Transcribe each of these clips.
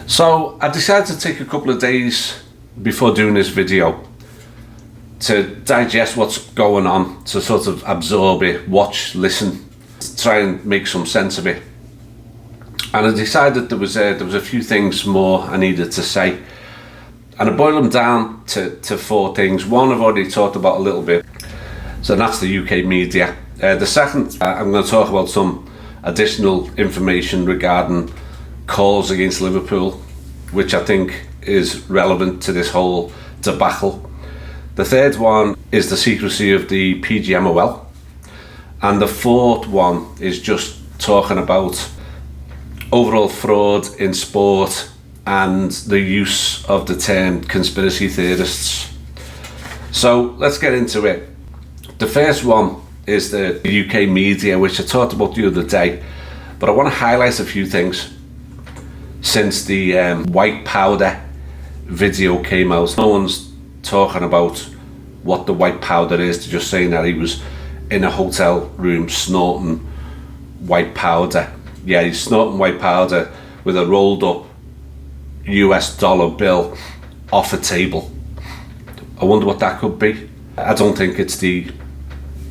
So I decided to take a couple of days before doing this video to digest what's going on, to sort of absorb it, watch, listen, try and make some sense of it. And I decided there was a few things more I needed to say, and I boiled them down to four things. One I've already talked about a little bit, so that's the UK media. The second, I'm going to talk about some additional information regarding calls against Liverpool, which I think is relevant to this whole debacle. The third one is the secrecy of the PGMOL, and the fourth one is just talking about overall fraud in sport and the use of the term conspiracy theorists. So let's get into it. The first one is the UK media, which I talked about the other day, but I want to highlight a few things since the white powder video came out. No one's talking about what the white powder is. They're just saying that he was in a hotel room snorting white powder. Yeah, he's snorting white powder with a rolled up US dollar bill off a table. I wonder what that could be. I don't think it's the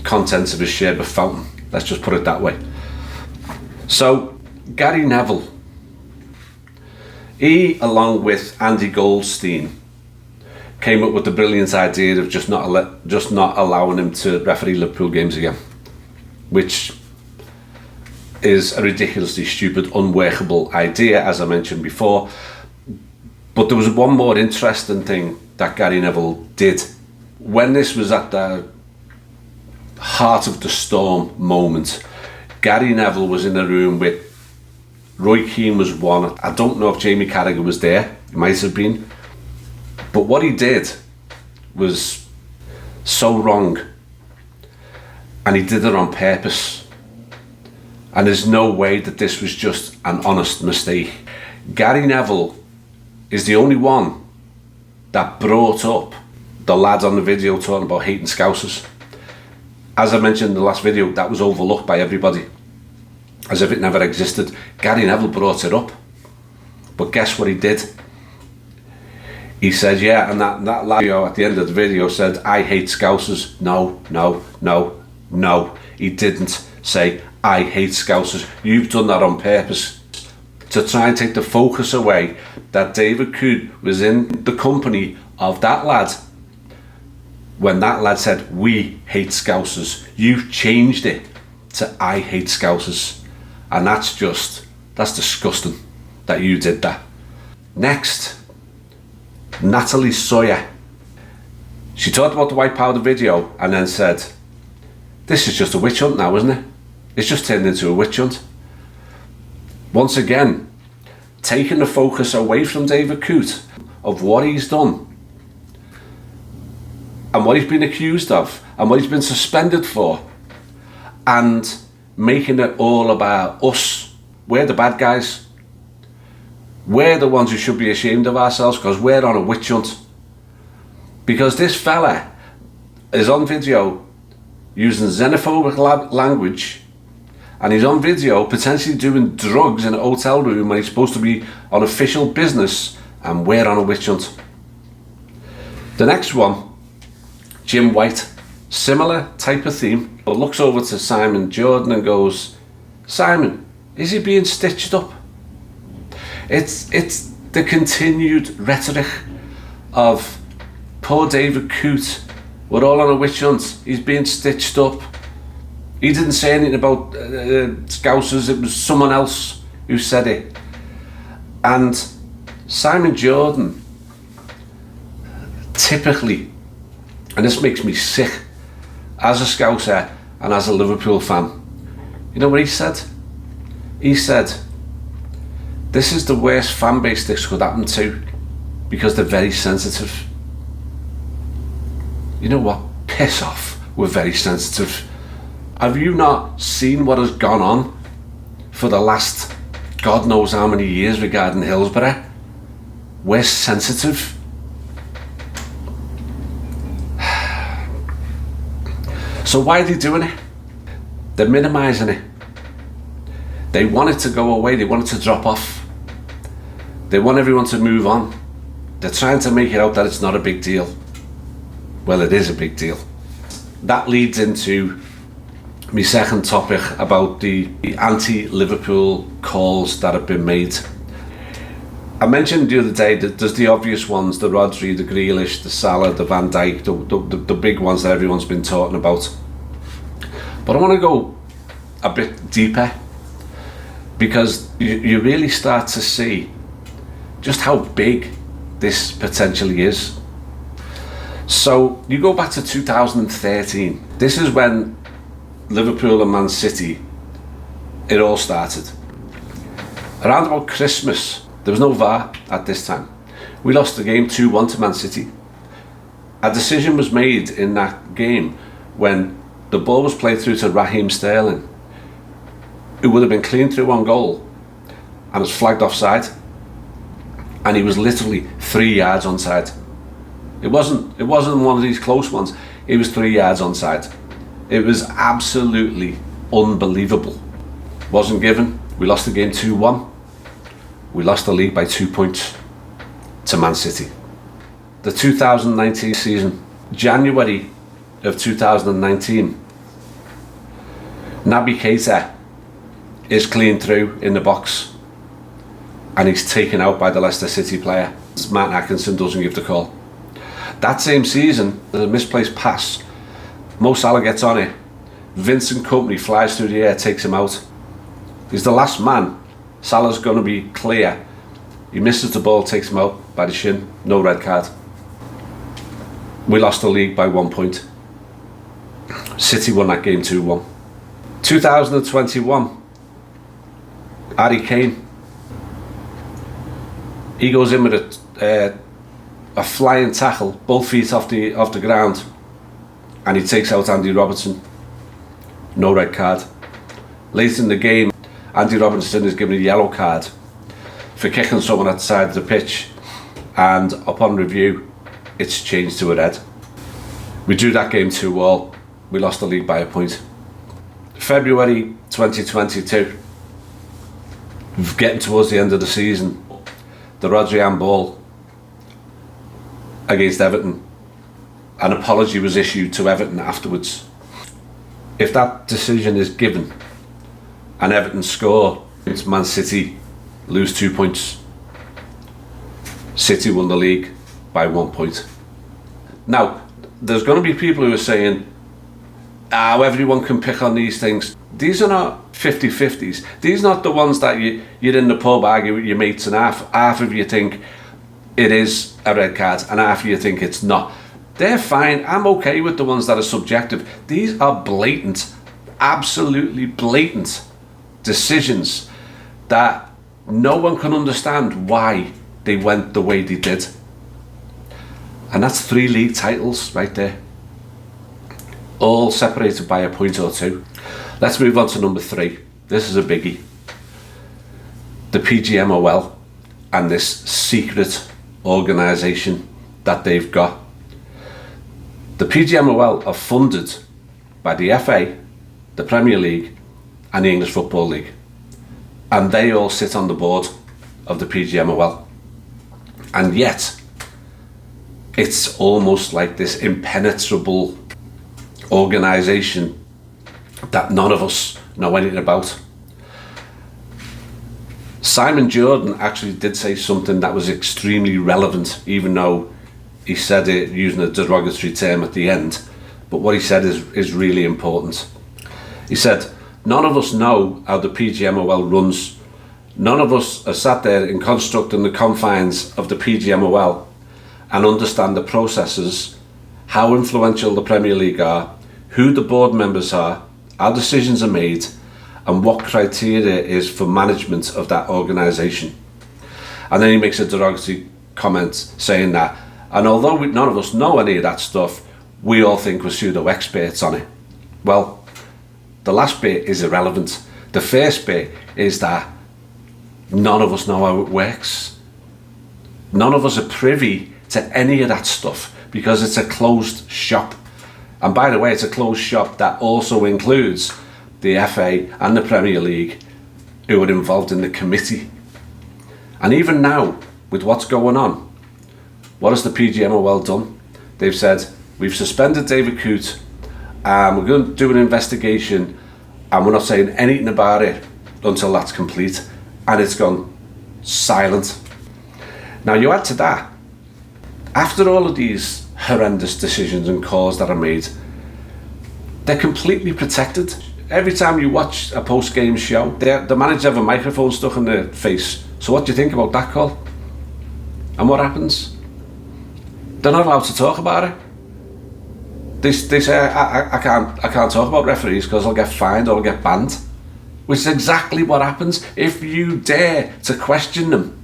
contents of a Sherbet fountain. Let's just put it that way. So Gary Neville, he, along with Andy Goldstein, came up with the brilliant idea of just not allowing him to referee Liverpool games again, which is a ridiculously stupid, unworkable idea, as I mentioned before. But there was one more interesting thing that Gary Neville did. When this was at the heart of the storm moment, Gary Neville was in a room with Roy Keane was one. I don't know if Jamie Carragher was there. He might have been. But what he did was so wrong. And he did it on purpose. And there's no way that this was just an honest mistake. Gary Neville is the only one that brought up the lad on the video talking about hating Scousers. As I mentioned in the last video, that was overlooked by everybody, as if it never existed. Gary Neville brought it up. But guess what he did? He said, yeah, and that lad at the end of the video said, I hate Scousers. No. He didn't say, I hate Scousers. You've done that on purpose to try and take the focus away that David Coote was in the company of that lad. When that lad said, we hate Scousers, you've changed it to I hate Scousers. And that's disgusting that you did that. Next, Natalie Sawyer. She talked about the white powder video and then said, this is just a witch hunt now, isn't it? It's just turned into a witch hunt. Once again, taking the focus away from David Coote of what he's done and what he's been accused of and what he's been suspended for, and making it all about us. We're the bad guys. We're the ones who should be ashamed of ourselves because we're on a witch hunt. Because this fella is on video using xenophobic language, and he's on video potentially doing drugs in a hotel room when he's supposed to be on official business, and we're on a witch hunt. The next one, Jim White, similar type of theme, but looks over to Simon Jordan and goes, Simon, is he being stitched up? It's the continued rhetoric of poor David Coote. We're all on a witch hunt. He's being stitched up. He didn't say anything about Scousers. It was someone else who said it. And Simon Jordan, typically, and this makes me sick as a Scouser and as a Liverpool fan, you know what he said? He said, this is the worst fan base this could happen to because they're very sensitive. You know what? Piss off. We're very sensitive. Have you not seen what has gone on for the last God knows how many years regarding Hillsborough? We're sensitive. So why are they doing it? They're minimising it. They want it to go away. They want it to drop off. They want everyone to move on. They're trying to make it out that it's not a big deal. Well, it is a big deal. That leads into my second topic about the anti-Liverpool calls that have been made. I mentioned the other day that there's the obvious ones, the Rodri, the Grealish, the Salah, the Van Dijk, the big ones that everyone's been talking about. But I want to go a bit deeper, because you really start to see just how big this potentially is. So you go back to 2013. This is when Liverpool and Man City, it all started. Around about Christmas, there was no VAR at this time. We lost the game 2-1 to Man City. A decision was made in that game when the ball was played through to Raheem Sterling, who would have been clean through on goal, and was flagged offside. And he was literally 3 yards onside. It wasn't one of these close ones. He was 3 yards onside. It was absolutely unbelievable. Wasn't given. We lost the game 2-1. We lost the league by 2 points to Man City. The 2019 season, January of 2019, Naby Keita is clean through in the box, and he's taken out by the Leicester City player. Martin Atkinson doesn't give the call. That same season, there's a misplaced pass. Mo Salah gets on it. Vincent Kompany flies through the air, takes him out. He's the last man. Salah's going to be clear. He misses the ball, takes him out by the shin. No red card. We lost the league by 1 point. City won that game 2-1. 2021, Harry Kane. He goes in with a flying tackle, both feet off the ground, and he takes out Andy Robertson. No red card. Late in the game, Andy Robertson is given a yellow card for kicking someone at the side of the pitch, and upon review, it's changed to a red. We drew that game 2-2. We lost the league by a point. February 2022, getting towards the end of the season, the Rodri handball against Everton. An apology was issued to Everton afterwards. If that decision is given and Everton score against Man City, lose 2 points, City won the league by 1 point. Now, there's going to be people who are saying, everyone can pick on these things. These are not 50-50s. These are not the ones that you're in the pub arguing with your mates and half of you think it is a red card and half of you think it's not. They're fine. I'm okay with the ones that are subjective. These are blatant, absolutely blatant decisions that no one can understand why they went the way they did. And that's 3 league titles right there, all separated by a point or two. Let's move on to number 3. This is a biggie. The PGMOL and this secret organisation that they've got. The PGMOL are funded by the FA, the Premier League and the English Football League, and they all sit on the board of the PGMOL. And yet it's almost like this impenetrable organisation that none of us know anything about. Simon Jordan actually did say something that was extremely relevant, even though he said it using a derogatory term at the end. But what he said is really important. He said, none of us know how the PGMOL runs. None of us are sat there in constructing the confines of the PGMOL and understand the processes, how influential the Premier League are, who the board members are, how decisions are made, and what criteria is for management of that organisation. And then he makes a derogatory comment saying that, and although none of us know any of that stuff, we all think we're pseudo-experts on it. Well, the last bit is irrelevant. The first bit is that none of us know how it works. None of us are privy to any of that stuff because it's a closed shop. And by the way, it's a closed shop that also includes the FA and the Premier League, who are involved in the committee. And even now, with what's going on, what has the PGMOL done? They've said, we've suspended David Coote, and we're going to do an investigation, and we're not saying anything about it until that's complete. And it's gone silent. Now you add to that, after all of these horrendous decisions and calls that are made, they're completely protected. Every time you watch a post-game show, the managers have a microphone stuck in their face. So what do you think about that call? And what happens? They're not allowed to talk about it. They say, I can't talk about referees because I'll get fined or I'll get banned. Which is exactly what happens if you dare to question them.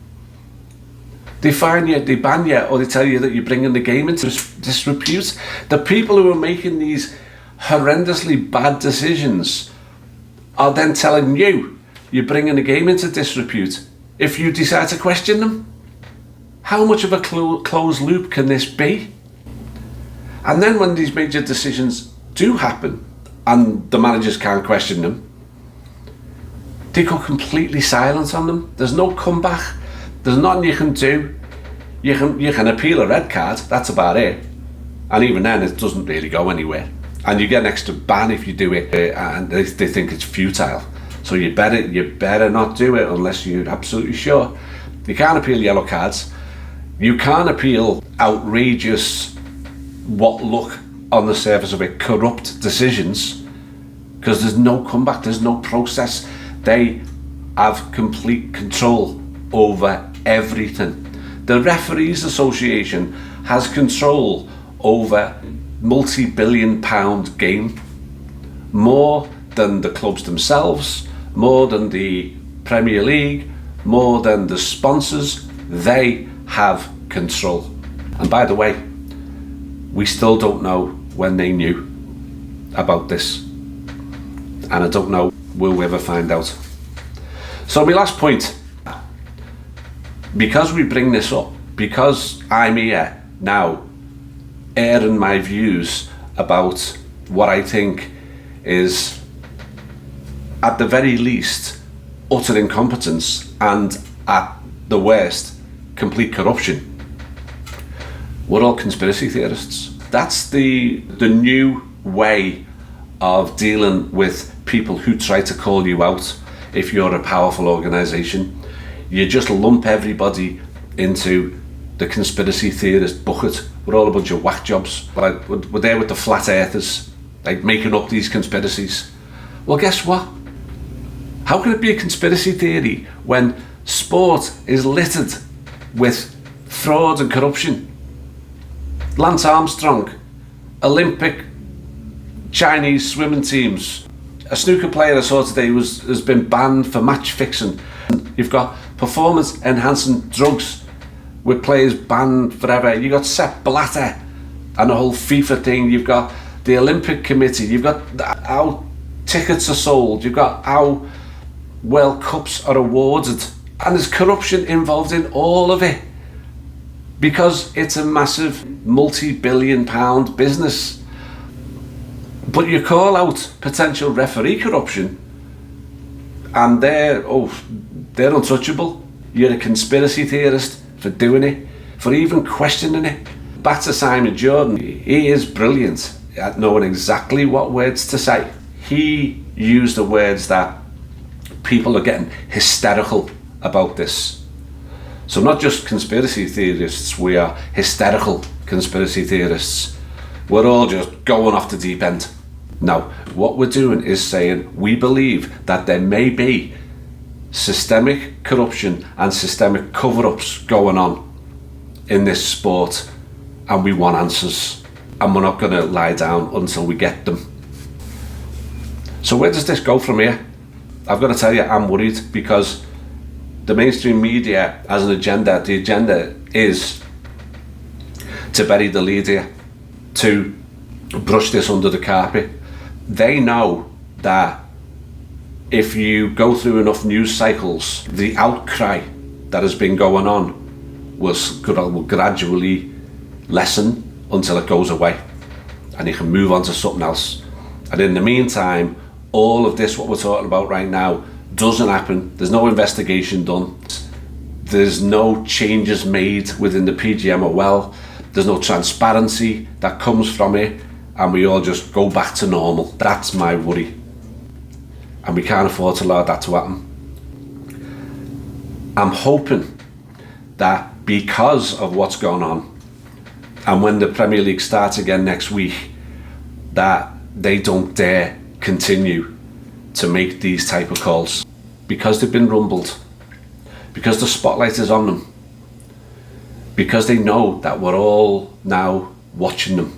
They fine you, they ban you, or they tell you that you're bringing the game into disrepute. The people who are making these horrendously bad decisions are then telling you you're bringing the game into disrepute if you decide to question them. How much of a closed loop can this be? And then when these major decisions do happen and the managers can't question them, they go completely silent on them. There's no comeback. There's nothing you can do. You can appeal a red card, that's about it. And even then it doesn't really go anywhere. And you get an extra ban if you do it, and they think it's futile. So you better not do it unless you're absolutely sure. You can't appeal yellow cards. You can't appeal outrageous, what look on the surface of it, corrupt decisions, because there's no comeback, there's no process. They have complete control over everything. The Referees Association has control over multi-billion-pound game, more than the clubs themselves, more than the Premier League, more than the sponsors. They have control. And by the way, we still don't know when they knew about this, and I don't know, will we ever find out? So my last point, because we bring this up, because I'm here now airing my views about what I think is, at the very least, utter incompetence, and at the worst, complete corruption. We're all conspiracy theorists. That's the new way of dealing with people who try to call you out. If you're a powerful organisation, you just lump everybody into the conspiracy theorist bucket. We're all a bunch of whack jobs. We're there with the flat earthers, like making up these conspiracies. Well, guess what? How can it be a conspiracy theory when sport is littered with fraud and corruption? Lance Armstrong, Olympic Chinese swimming teams. A snooker player I saw today has been banned for match fixing. You've got performance enhancing drugs with players banned forever. You've got Sepp Blatter and the whole FIFA thing. You've got the Olympic Committee. You've got how tickets are sold. You've got how World Cups are awarded. And there's corruption involved in all of it, because it's a massive multi-billion-pound business. But you call out potential referee corruption and they're untouchable. You're a conspiracy theorist for doing it, for even questioning it. Back to Simon Jordan, he is brilliant at knowing exactly what words to say. He used the words that people are getting hysterical about this. So not just conspiracy theorists, we are hysterical conspiracy theorists. We're all just going off the deep end. Now, what we're doing is saying we believe that there may be systemic corruption and systemic cover-ups going on in this sport, and we want answers, and we're not going to lie down until we get them. So where does this go from here? I've got to tell you, I'm worried, because the mainstream media has an agenda. The agenda is to bury the lead here, to brush this under the carpet. They know that if you go through enough news cycles, the outcry that has been going on will gradually lessen until it goes away, and you can move on to something else. And in the meantime, all of this, what we're talking about right now, doesn't happen. There's no investigation done. there's no changes made within the PGMOL, there's no transparency that comes from it, and we all just go back to normal. That's my worry. And we can't afford to allow that to happen. I'm hoping that because of what's going on, and when the Premier League starts again next week, that they don't dare continue to make these type of calls, because they've been rumbled, because the spotlight is on them, because they know that we're all now watching them,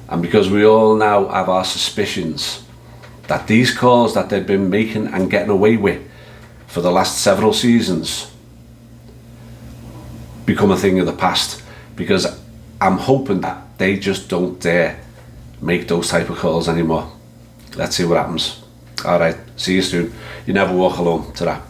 and because we all now have our suspicions that these calls that they've been making and getting away with for the last several seasons become a thing of the past. Because I'm hoping that they just don't dare make those type of calls anymore. Let's see what happens. Alright, see you soon. You never walk alone. Ta-ra.